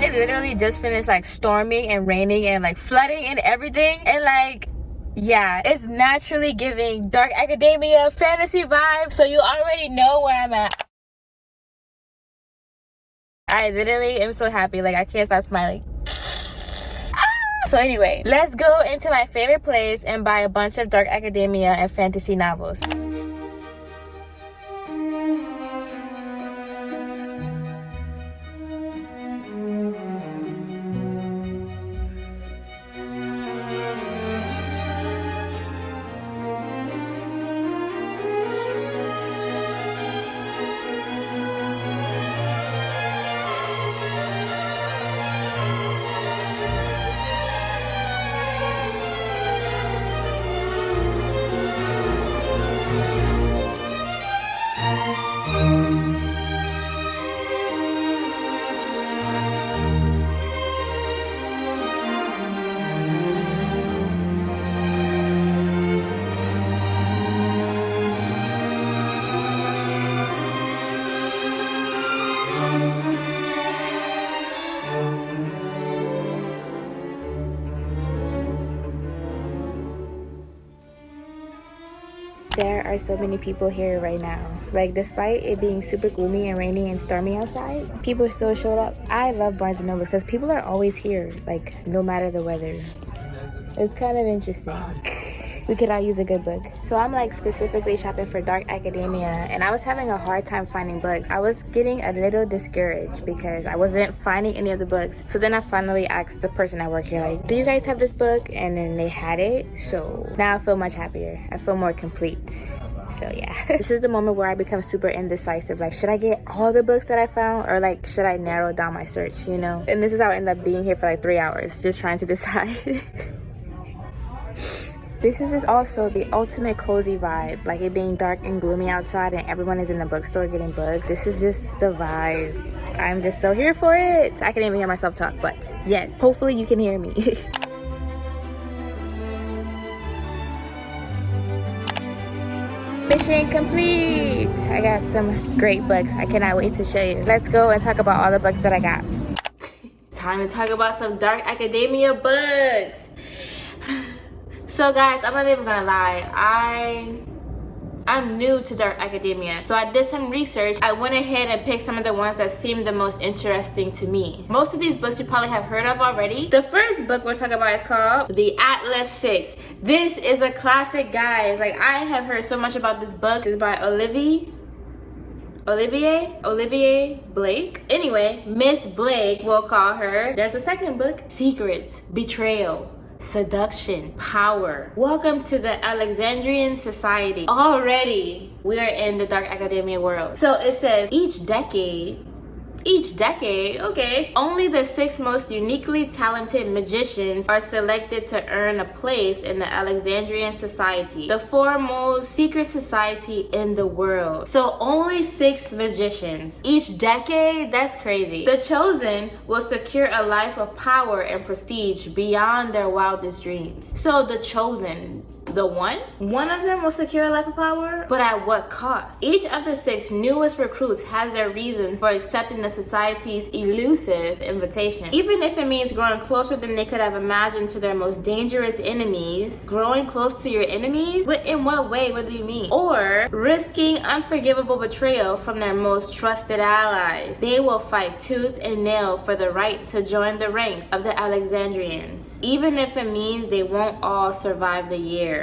it literally just finished like storming and raining and like flooding and everything, and like, yeah, it's naturally giving dark academia fantasy vibes, so you already know where I'm at. I literally am so happy, like I can't stop smiling. So anyway, let's go into my favorite place and buy a bunch of dark academia and fantasy novels. There are so many people here right now. Like, despite it being super gloomy and rainy and stormy outside, people still showed up. I love Barnes & Noble because people are always here, like, no matter the weather. It's kind of interesting. We could all use a good book. So I'm like specifically shopping for dark academia, and I was having a hard time finding books. I was getting a little discouraged because I wasn't finding any of the books. So then I finally asked the person at work here, like, do you guys have this book? And then they had it. So now I feel much happier. I feel more complete. So yeah, this is the moment where I become super indecisive. Like, should I get all the books that I found, or like, should I narrow down my search, you know? And this is how I end up being here for like 3 hours, just trying to decide. This is just also the ultimate cozy vibe, like it being dark and gloomy outside and everyone is in the bookstore getting books. This is just the vibe. I'm just so here for it. I can't even hear myself talk, but yes, hopefully you can hear me. Mission complete. I got some great books. I cannot wait to show you. Let's go and talk about all the books that I got. Time to talk about some dark academia books. So guys, I'm not even gonna lie, I'm new to dark academia. So I did some research. I went ahead and picked some of the ones that seemed the most interesting to me. Most of these books you probably have heard of already. The first book we're talking about is called The Atlas Six. This is a classic, guys. Like, I have heard so much about this book. It's by Olivier Blake. Anyway, Miss Blake, we'll call her. There's a second book, Secrets, Betrayal, Seduction, Power. Welcome to the Alexandrian Society. Already, we are in the dark academia world. So it says each decade, okay, only the 6 most uniquely talented magicians are selected to earn a place in the Alexandrian Society, the foremost secret society in the world. So only 6 magicians each decade? That's crazy. The chosen will secure a life of power and prestige beyond their wildest dreams. So the chosen, the one of them will secure a life of power, but at what cost? Each of the 6 newest recruits has their reasons for accepting the society's elusive invitation. Even if it means growing closer than they could have imagined to their most dangerous enemies. Growing close to your enemies? But in what way? What do you mean? Or risking unforgivable betrayal from their most trusted allies. They will fight tooth and nail for the right to join the ranks of the Alexandrians, even if it means they won't all survive the year.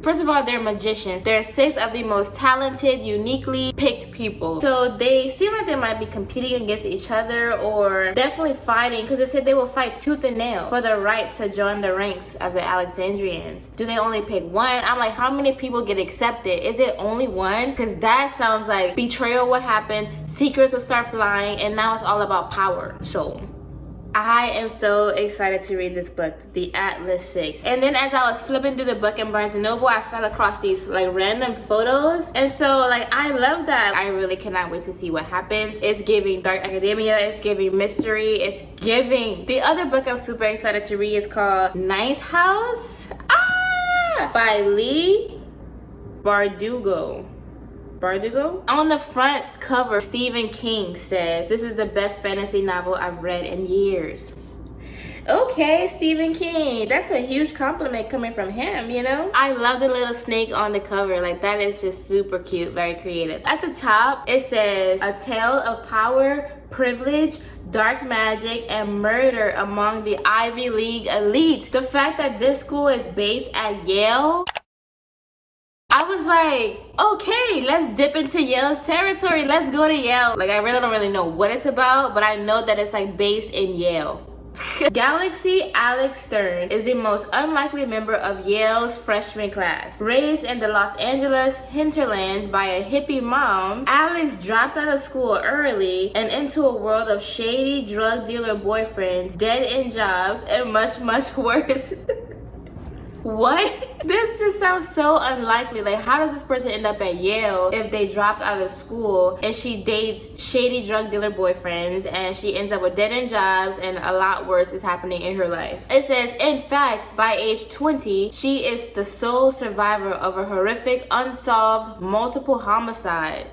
First of all, they're magicians. They're 6 of the most talented, uniquely picked people. So they seem like they might be competing against each other, or definitely fighting, because it said they will fight tooth and nail for the right to join the ranks of the Alexandrians. Do they only pick one? I'm like, how many people get accepted? Is it only one? Because that sounds like betrayal will happen, secrets will start flying, and now it's all about power. So I am so excited to read this book, The Atlas Six. And then as I was flipping through the book in Barnes & Noble, I fell across these like random photos. And so like, I love that. I really cannot wait to see what happens. It's giving dark academia, it's giving mystery, it's giving. The other book I'm super excited to read is called Ninth House by Lee Bardugo. Bardugo. On the front cover, Stephen King said, "This is the best fantasy novel I've read in years." Okay, Stephen King. That's a huge compliment coming from him, you know? I love the little snake on the cover. Like, that is just super cute, very creative. At the top, it says, "A tale of power, privilege, dark magic, and murder among the Ivy League elite." The fact that this school is based at Yale, I was like, okay, let's dip into Yale's territory. Let's go to Yale. Like, I really don't know what it's about, but I know that it's like based in Yale. Galaxy Alex Stern is the most unlikely member of Yale's freshman class. Raised in the Los Angeles hinterlands by a hippie mom, Alex dropped out of school early and into a world of shady drug dealer boyfriends, dead-end jobs, and much, much worse. What? This just sounds so unlikely. Like, how does this person end up at Yale if they dropped out of school and she dates shady drug dealer boyfriends and she ends up with dead-end jobs and a lot worse is happening in her life? It says, in fact, by age 20, she is the sole survivor of a horrific, unsolved, multiple homicide.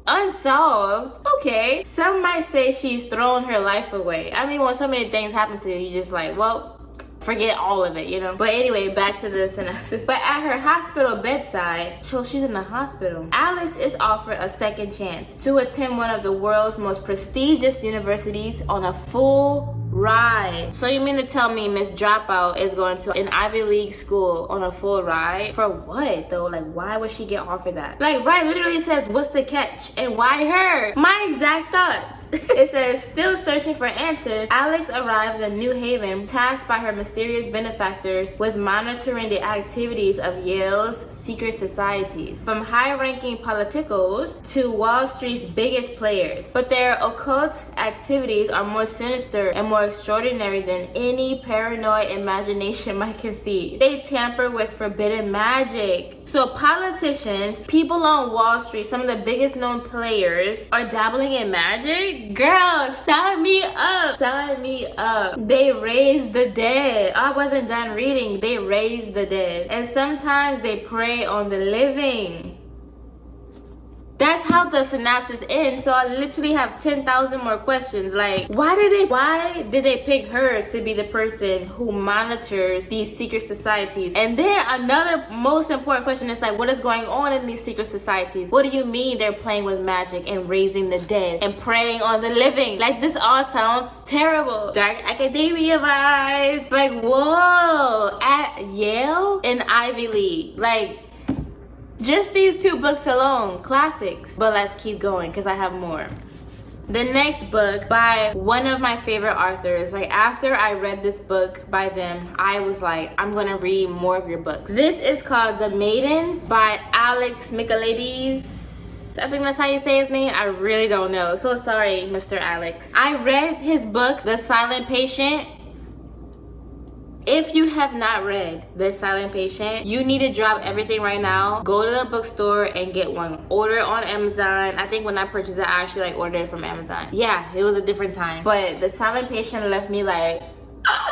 Unsolved? Okay. Some might say she's thrown her life away. I mean, when so many things happen to you, you're just like, well, forget all of it, you know? But anyway, back to the synopsis. But at her hospital bedside, so she's in the hospital, Alex is offered a second chance to attend one of the world's most prestigious universities on a full ride. So you mean to tell me Miss Dropout is going to an Ivy League school on a full ride? For what though? Like, why would she get offered that? Like, right, literally says, what's the catch? And why her? My exact thoughts. It says, still searching for answers, Alex arrives in New Haven, tasked by her mysterious benefactors with monitoring the activities of Yale's secret societies, from high-ranking politicos to Wall Street's biggest players. But their occult activities are more sinister and more extraordinary than any paranoid imagination might conceive. They tamper with forbidden magic. So politicians, people on Wall Street, some of the biggest known players are dabbling in magic? Girl, sign me up. Sign me up. They raise the dead. I wasn't done reading. They raise the dead. And sometimes they prey on the living. That's how the synopsis ends. So I literally have 10,000 more questions. Like, why did they pick her to be the person who monitors these secret societies? And then another most important question is like, what is going on in these secret societies? What do you mean they're playing with magic and raising the dead and preying on the living? Like, this all sounds terrible. Dark academia vibes. Like, whoa, at Yale and Ivy League. Like, just these two books alone, classics. But let's keep going because I have more. The next book by one of my favorite authors. Like, after I read this book by them, I was like, I'm gonna read more of your books. This is called The Maiden by Alex Michaelides. I think that's how you say his name. I really don't know. So sorry, Mr. Alex. I read his book, The Silent Patient. If you have not read The Silent Patient, you need to drop everything right now. Go to the bookstore and get one. Order it on Amazon. I think when I purchased it, I actually ordered it from Amazon. Yeah, it was a different time. But The Silent Patient left me like,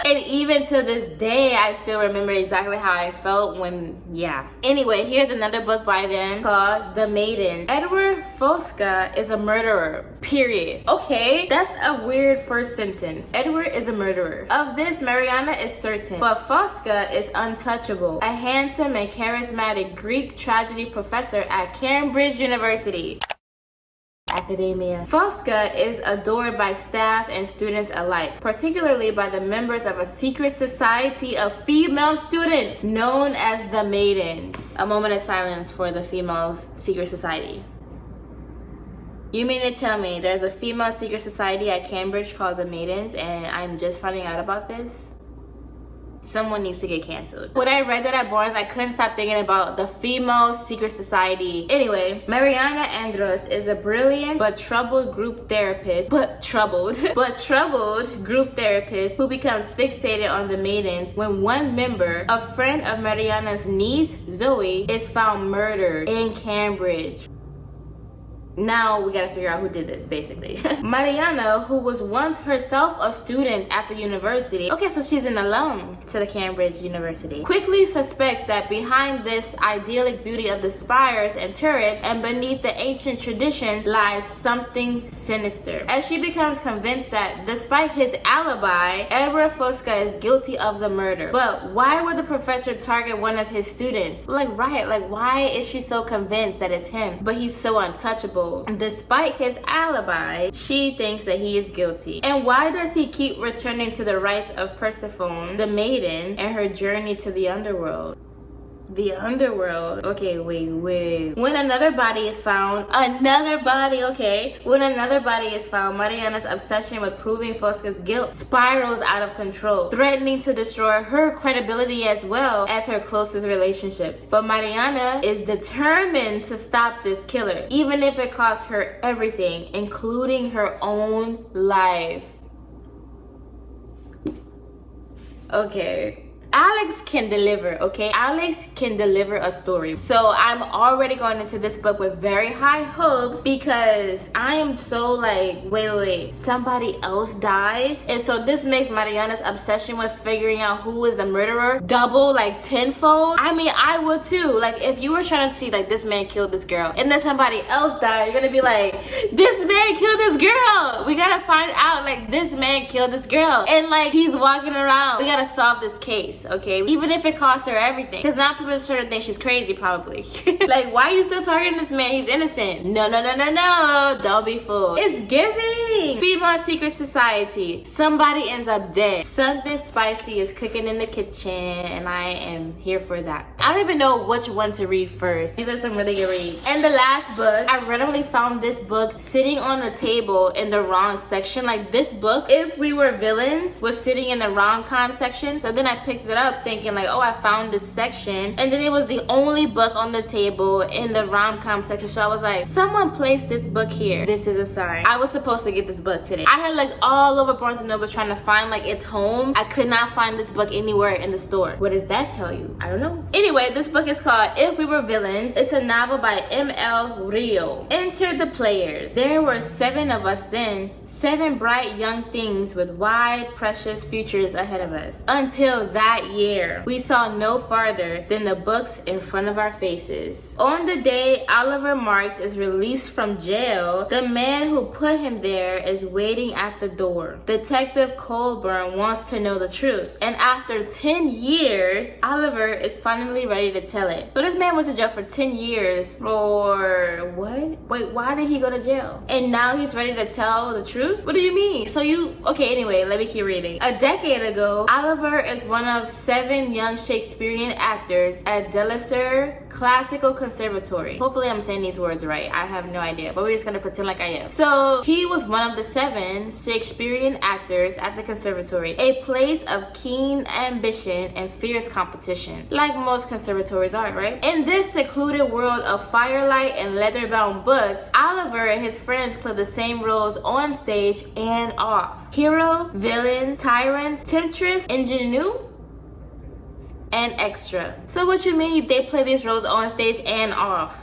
and even to this day, I still remember exactly how I felt when, yeah. Anyway, here's another book by them called The Maiden. Edward Fosca is a murderer, period. Okay, that's a weird first sentence. Edward is a murderer. Of this, Mariana is certain, but Fosca is untouchable. A handsome and charismatic Greek tragedy professor at Cambridge University. Academia. Fosca is adored by staff and students alike, particularly by the members of a secret society of female students known as the Maidens. A moment of silence for the female secret society. You mean to tell me there's a female secret society at Cambridge called the Maidens and I'm just finding out about this? Someone needs to get canceled. When I read that at Barnes, I couldn't stop thinking about the female secret society. Anyway, Mariana Andros is a brilliant but troubled group therapist, troubled group therapist who becomes fixated on the Maidens when one member, a friend of Mariana's niece, Zoe, is found murdered in Cambridge. Now we gotta figure out who did this, basically. Mariana, who was once herself a student at the university, okay, so she's an alum to the Cambridge University, quickly suspects that behind this idyllic beauty of the spires and turrets and beneath the ancient traditions lies something sinister. As she becomes convinced that despite his alibi, Edward Fosca is guilty of the murder. But why would the professor target one of his students? Like, right, like why is she so convinced that it's him? But he's so untouchable. Despite his alibi, she thinks that he is guilty. And why does he keep returning to the rites of Persephone, the maiden, and her journey to the underworld? The underworld. Okay, wait. When another body is found, Mariana's obsession with proving Fosca's guilt spirals out of control, threatening to destroy her credibility as well as her closest relationships. But Mariana is determined to stop this killer, even if it costs her everything, including her own life. Okay. Alex can deliver, okay? Alex can deliver a story. So I'm already going into this book with very high hopes because I am so like, wait, somebody else dies? And so this makes Mariana's obsession with figuring out who is the murderer double, like tenfold. I mean, I would too. Like if you were trying to see like this man killed this girl and then somebody else died, you're gonna be like, this man killed this girl. We gotta find out like this man killed this girl. And like he's walking around. We gotta solve this case. Okay, even if it costs her everything, because now people are starting to think she's crazy probably. Like, why are you still targeting this man? He's innocent. No, don't be fooled. It's giving female secret society. Somebody ends up dead. Something spicy is cooking in the kitchen and I am here for that. I don't even know which one to read first. These are some really good reads. And the last book, I randomly found this book sitting on a table in the wrong section. Like this book, If We Were Villains, was sitting in the rom-com section. So then I picked it up thinking like, oh, I found this section, and then it was the only book on the table in the rom-com section. So I was like, someone placed this book here. This is a sign. I was supposed to get this book today. I had looked all over Barnes & Noble trying to find like its home. I could not find this book anywhere in the store. What does that tell you? I don't know. Anyway, this book is called If We Were Villains. It's a novel by M.L. Rio. Enter the players. There were 7 of us then, 7 bright young things with wide, precious futures ahead of us. Until that year, we saw no farther than the books in front of our faces. On the day Oliver Marks is released from jail, the man who put him there is waiting at the door. Detective Colburn wants to know the truth, and after 10 years, Oliver is finally ready to tell it. So this man was in jail for 10 years for what? Wait, why did he go to jail? And now he's ready to tell the truth? What do you mean? Okay, anyway, let me keep reading. A decade ago, Oliver is one of 7 young Shakespearean actors at Delesseur Classical Conservatory. Hopefully I'm saying these words right. I have no idea, but we're just gonna pretend like I am. So he was one of the 7 Shakespearean actors at the conservatory, a place of keen ambition and fierce competition, like most conservatories are, right? In this secluded world of firelight and leather-bound books, Oliver and his friends play the same roles on stage and off. Hero, villain, tyrant, temptress, ingenue, and extra. So what you mean they play these roles on stage and off?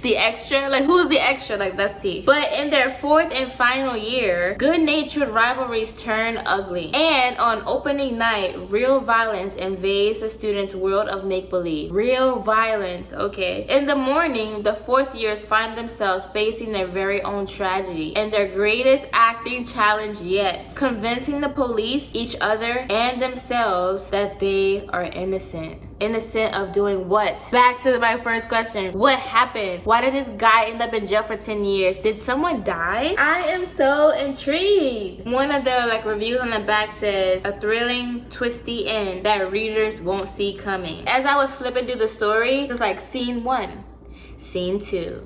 The extra? Like who's the extra? Like that's T. But in their 4th and final year, good-natured rivalries turn ugly. And on opening night, real violence invades the students' world of make-believe. Real violence, okay. In the morning, the 4th years find themselves facing their very own tragedy and their greatest acting challenge yet, convincing the police, each other, and themselves that they are innocent. Innocent of doing what? Back to my first question. What happened? Why did this guy end up in jail for 10 years? Did someone die? I am so intrigued. One of the like reviews on the back says, a thrilling, twisty end that readers won't see coming. As I was flipping through the story, it's like scene 1, scene 2,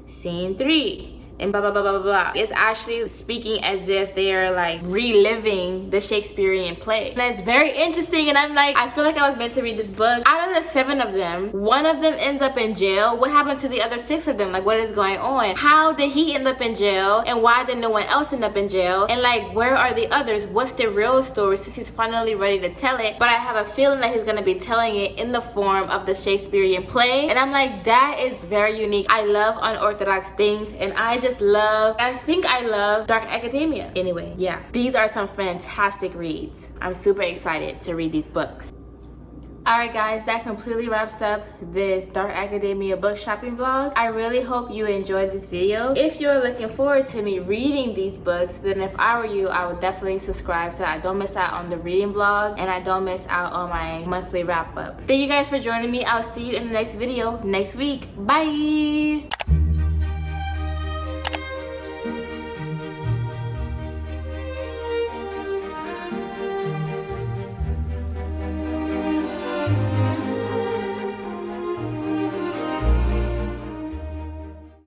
scene 3, and blah blah blah blah blah blah. It's actually speaking as if they're like reliving the Shakespearean play. And it's very interesting, and I'm like, I feel like I was meant to read this book. Out of the 7 of them, 1 of them ends up in jail. What happened to the other 6 of them? Like, what is going on? How did he end up in jail, and why did no one else end up in jail? And like, where are the others? What's the real story, since he's finally ready to tell it? But I have a feeling that he's gonna be telling it in the form of the Shakespearean play, and I'm like, that is very unique. I love unorthodox things, and I think I love dark academia. Anyway, yeah, these are some fantastic reads. I'm super excited to read these books. Alright guys, that completely wraps up this Dark Academia book shopping vlog. I really hope you enjoyed this video. If you're looking forward to me reading these books, then if I were you, I would definitely subscribe so I don't miss out on the reading vlog and I don't miss out on my monthly wrap up. Thank you guys for joining me. I'll see you in the next video next week. Bye!